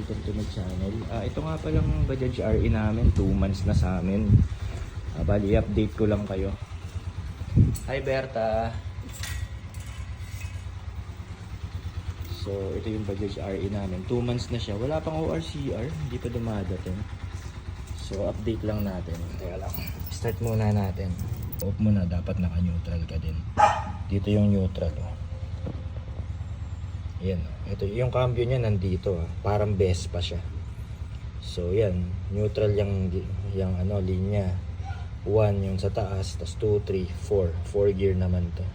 welcome to my channel. Ito nga palang Bajaj RE namin, 2 months na sa amin. Bali, update ko lang kayo. Hi Berta! So, ito yung Bajaj RE namin, 2 months na siya. Wala pang ORCR, hindi pa dumadating. So, update lang natin. Kaya lang, start muna natin. Off muna, dapat naka-neutral ka din. Dito yung neutral. Yan, ito yung cambio niya nandito, parang best pa siya. So yan, neutral yung linya. 1 yung sa taas, tas 2, 3, 4 gear naman to.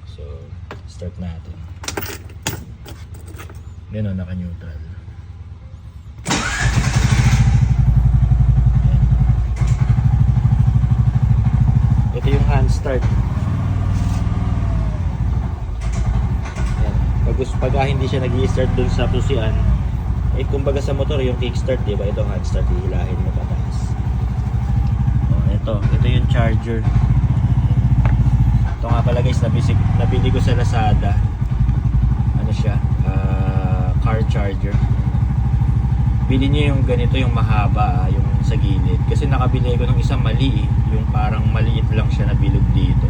So start natin. Yan, naka neutral. Yan. Ito yung hand start. Pag hindi siya nag-i-start dun sa pusian, kumbaga sa motor yung kickstart, di ba? Ito hand start, hihilahin mo pataas. Ito yung charger. Ito nga pala guys, nabili ko sa Lazada. Ano siya? Car charger. Bili niyo yung ganito, yung mahaba, yung sa gilid. Kasi nakabili ko ng isang mali, yung parang maliit lang siya na bilog dito.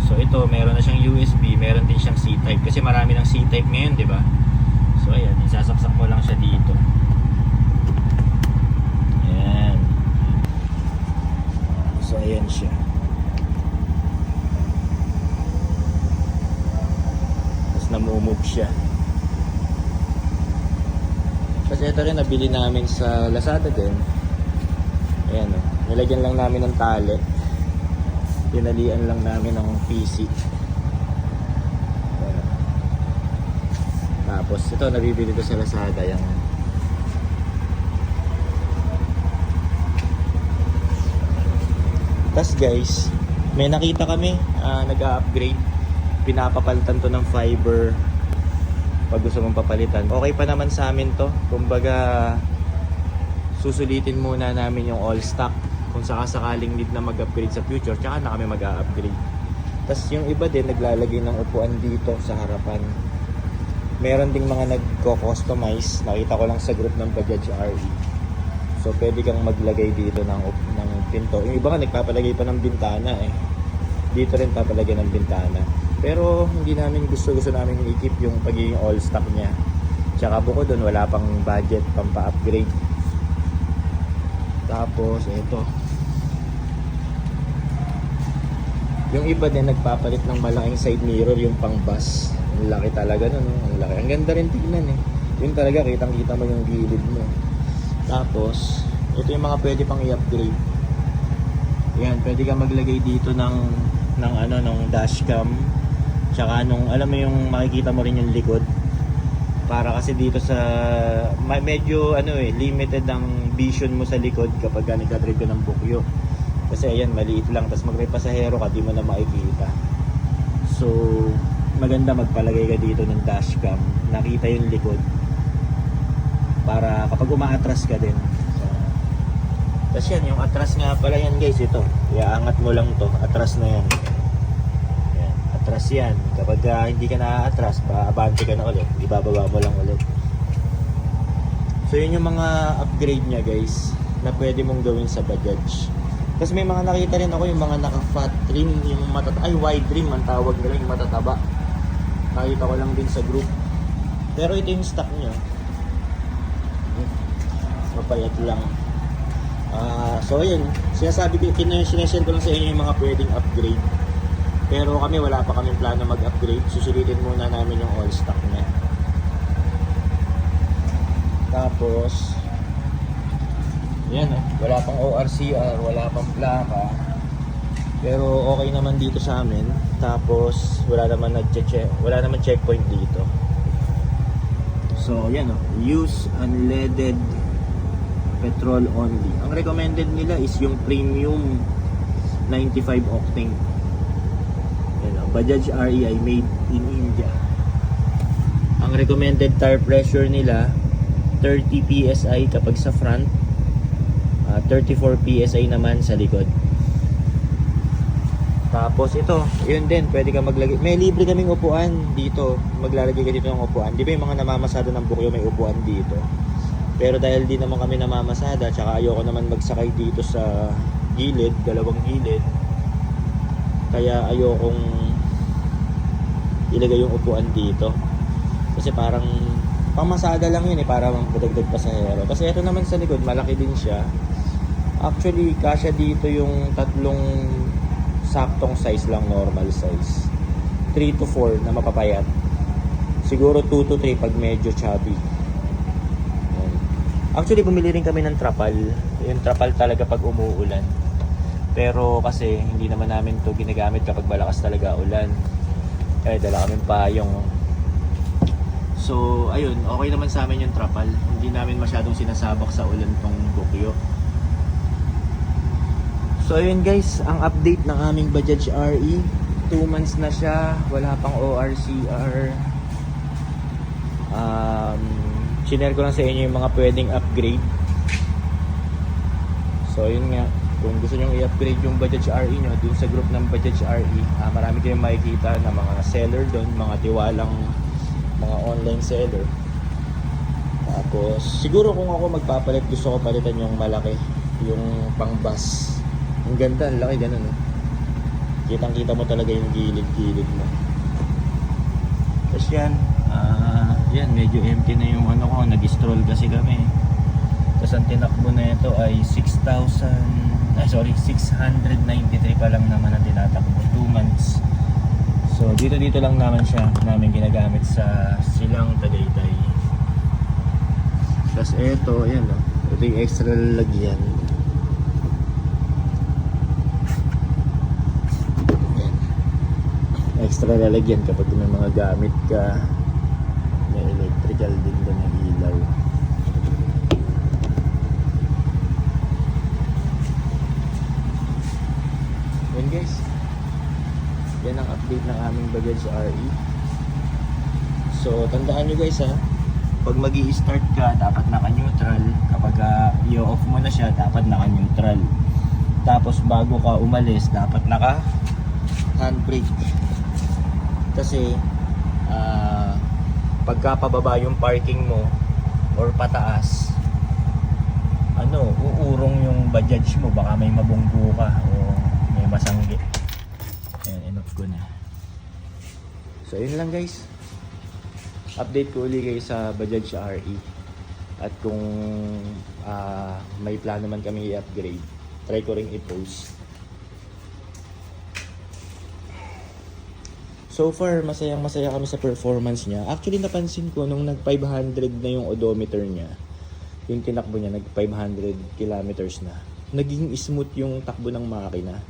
So ito, meron na siyang USB, meron din siyang C-type kasi marami ng C-type ngayon, di ba? So ayan, isasaksak mo lang siya dito. Ayan. So ayan siya. Tapos namumove siya. Kasi ito rin nabili namin sa Lazada din. Ayan o, nilagyan lang namin ng tali. Tinalian lang namin ng PC. Tapos ito nabibili ko sa Lazada yung tas guys, may nakita kami nag-upgrade, pinapapalitan to ng fiber pag gusto mong papalitan. Okay pa naman sa amin to, kumbaga susulitin muna namin yung all stock kung sakasakaling need na mag-upgrade sa future, tsaka na kami mag-upgrade. Tapos yung iba din naglalagay ng upuan dito sa harapan. Meron ding mga nagko-customize, nakita ko lang sa group ng Bajaj RE. So pwede kang maglagay dito ng pinto. Yung iba nga nagpapalagay pa ng bintana eh. Dito rin papalagay ng bintana. Pero hindi namin gusto namin i-keep yung pagiging all stock niya. Tsaka bukod doon wala pang budget pang pa-upgrade. Tapos ito, yung iba din nagpapalit ng malaking side mirror, yung pang bus. Ang laki talaga nun, ang laki. Ang ganda rin tignan eh. Yung talaga kitang-kita mo yung gilid mo. Tapos ito yung mga pwede pang i-upgrade. Yan, pwede ka maglagay dito ng dashcam. Tsaka alam mo yung makikita mo rin yung likod. Para kasi dito sa medyo limited ang vision mo sa likod kapag nagka-drive ka ng bukyo. Kasi ayan, maliit lang, tapos may pasahero ka, di mo na makikita. So maganda magpalagay ka dito ng dashcam, nakita yung likod para kapag umaatras ka din. So, tapos yan, yung atras nga pala yan guys, ito iaangat mo lang to, atras na yan. Atras yan. Kapag hindi ka na-atras, abante ka na ulit, ibababa mo lang ulit. So yun yung mga upgrade nya guys na pwede mong gawin sa Bajaj. Kasi may mga nakita rin ako yung mga naka-fat trim, yung wide trim ang tawag nila, yung matataba. Nakita ko lang din sa group. Pero ito yung stock nya, mapayat lang. So ayun, sinasabi ko, sinashare ko lang sa inyo yung mga pwedeng upgrade. Pero kami wala pa kaming plano mag-upgrade. Susulitin muna namin yung all stock niya. Tapos yan wala pang ORCR, wala pang plaka. Pero okay naman dito sa amin. Tapos wala naman checkpoint dito. So yan use unleaded petrol only. Ang recommended nila is yung premium 95 octane. Bajaj RE ay made in India. Ang recommended tire pressure nila 30 PSI kapag sa front, 34 PSI naman sa likod. Tapos ito, yun din, pwede ka maglagay. May libre kaming upuan dito. Maglalagay ka dito ng upuan. Di ba yung mga namamasada ng bukyo may upuan dito? Pero dahil di naman kami namamasada, tsaka ayoko naman magsakay dito sa gilid, dalawang gilid. Kaya ayokong ilagay yung upuan dito. Kasi parang pamasada lang yun para magdagdag pasahero. Kasi ito naman sa likod, malaki din siya. Actually, kasya dito yung tatlong saktong size lang, normal size. 3 to 4 na mapapayat. Siguro 2 to 3 pag medyo chubby. Yan. Actually, bumili rin kami ng trapal. Yung trapal talaga pag umuulan. Pero kasi hindi naman namin to ginagamit kapag malakas talaga ulan. Kaya dala kami payong. So, ayun, okay naman sa amin yung trapal. Hindi namin masyadong sinasabak sa ulan tong bukyo. So ayun guys, ang update ng aming Bajaj RE, 2 months na siya, wala pang ORCR. Shinare ko lang sa inyo yung mga pwedeng upgrade. So ayun nga, kung gusto nyo i-upgrade yung Bajaj RE nyo dun sa group ng Bajaj RE, marami kayong makikita na mga seller doon, mga tiwalang mga online seller. Tapos siguro kung ako magpapalit, gusto ko palitan yung malaki, yung pang bus. Ang ganda, ang laki ganun, no? Kitang-kita mo talaga yung gilid-gilid mo. Tapos yan, yan, medyo empty na yung ano ko, nag-stroll kasi kami. Tapos ang tinakbo na ito ay 693 pa lang naman ang tinatakbo, 2 months. So dito lang naman siya, namin ginagamit sa Silang Tagaytay. Tapos ito, yan, no? Ito yung extra lalagyan. Extra lalagyan kapag may mga gamit ka. May electrical din doon ng ilaw. Yan guys, yan ang update ng aming Bajaj RE. So tandaan nyo guys, pag mag-i-start ka dapat naka-neutral. Kapag i-off mo na siya dapat naka-neutral. Tapos bago ka umalis dapat naka-handbrake. Kasi pagka pababa yung parking mo or pataas, uurong yung Bajaj mo, baka may mabunggo ka o may masanggi. Ayan, enough ko na. So yun lang guys, update ko uli kayo sa Bajaj RE. At kung may plano man kami i-upgrade, try ko ring i-post. So far, masaya kami sa performance niya. Actually, napansin ko nung nag 500 na yung odometer niya, yung tinakbo niya, nag 500 kilometers na, naging smooth yung takbo ng makina.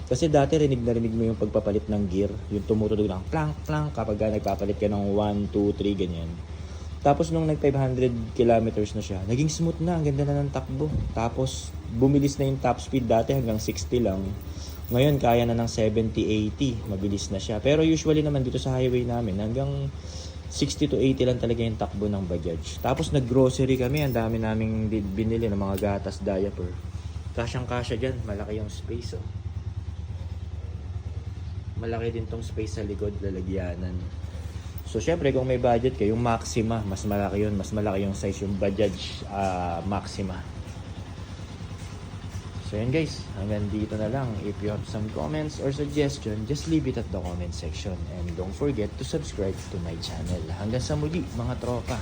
Kasi dati rinig na rinig mo yung pagpapalit ng gear, yung tumutunog ng clank clank kapag nagpapalit ka ng 1, 2, 3, ganyan. Tapos nung nag 500 kilometers na siya, naging smooth na, ang ganda na ng takbo. Tapos bumilis na yung top speed, dati hanggang 60 lang. Ngayon, kaya na ng 70-80. Mabilis na siya. Pero usually naman dito sa highway namin, hanggang 60 to 80 lang talaga yung takbo ng Bajaj. Tapos nag-grocery kami. Ang dami naming binili ng mga gatas, diaper. Kasyang-kasya dyan. Malaki yung space, oh. Malaki din tong space sa likod, lalagyanan. So, syempre, kung may budget kayo, yung Maxima, mas malaki yun. Mas malaki yung size yung Bajaj Maxima. So yun guys, hanggang dito na lang. If you have some comments or suggestion, just leave it at the comment section. And don't forget to subscribe to my channel. Hanggang sa muli mga tropa.